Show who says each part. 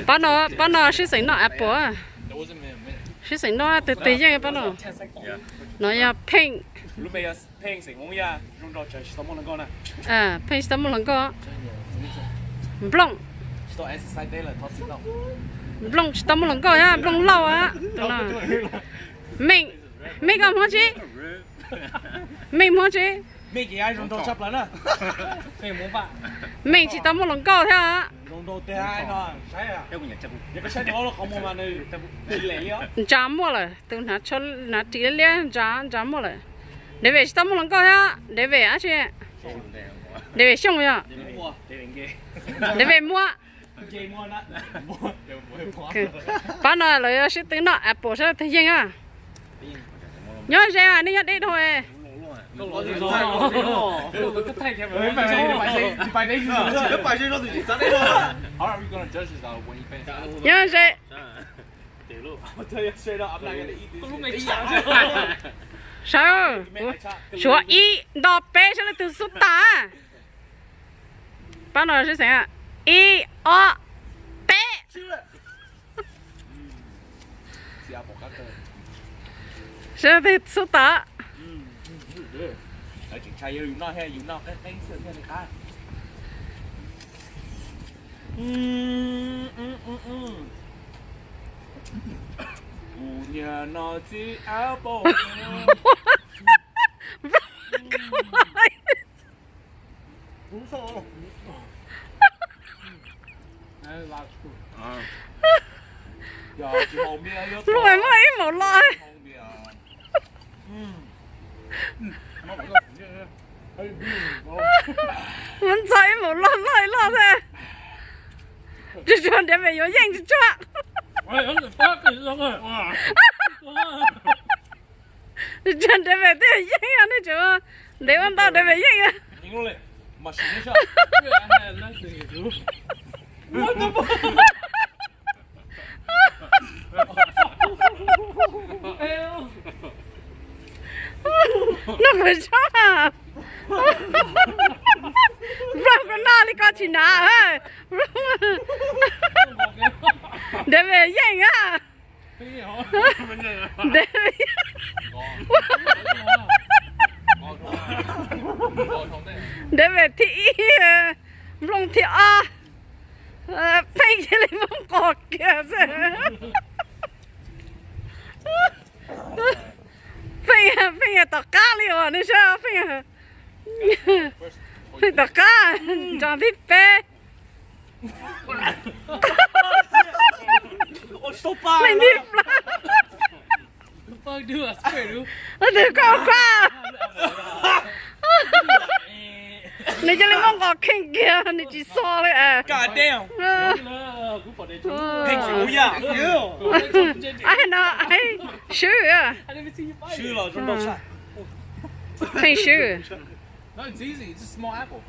Speaker 1: Bao nó sẽ sinh nó apple à. Sẽ sinh nó từ từ như bao nó ya pink.
Speaker 2: Lúc bây giờ pink sinh cũng ya, dùng đồ chơi sao muốn con nè.
Speaker 1: À, pink sao muốn con. Blong.
Speaker 2: Sao exercise đây là thoát sinh đâu.
Speaker 1: Blong sao muốn con ya, blong lâu á. Mình có muốn chi? Mình muốn chi?
Speaker 2: Mình chỉ ai dùng đồ chấp lắm à? Mình muốn bạn.
Speaker 1: Mình chỉ tao muốn câu theo á.
Speaker 2: Dùng đồ tê hai nó, sai à? Cái gì chấp? Cái xe đó là không mua mà này, đi lấy á.
Speaker 1: Chám mua rồi, tôi nói chỉ lấy chám mua rồi. Để về tao muốn câu theo, để về á chứ. Để về xong rồi. Để về mua. Bán nó là sẽ tính nó Apple sẽ thấy gì à? Nhớ xem à, đi đi thôi. Nhớ xem. Sao? Số y đọc bé sẽ là từ số ta. Bán nó sẽ xem y o bé. Sẽ thì số ta.
Speaker 2: Ở chuyện trai yêu nó hay yêu nó cái sự này khác. Nhà nó chỉ áo bộ. Không sao.
Speaker 1: Lùi mới một loại. Muốn chơi một lần lại lo thế. Chỉ chọn để về có nhanh chứ chọn. Chỉ chọn để về thế nhanh à nó chứ. Để ăn tao để về nhanh à.
Speaker 2: Mà xin nó nó phải sao à? Vâng cái nào đi có chỉ nào hả? Để về nhanh á. Để về. Để về thị long thị a. Phải cái này không có kìa. Phải tao cá liền nữa sao? Phải tao cá, chẳng thích bé. Mình đi phá. Fuck đưa, square đưa.
Speaker 1: Đừng có qua. Này cho nên không có kinh kia, này chỉ so đấy à.
Speaker 2: God damn. Pink gì cũng ya.
Speaker 1: I know, I sure.
Speaker 2: Sure là trong đâu sai.
Speaker 1: Pink sure.
Speaker 2: No, it's easy. It's a small apple.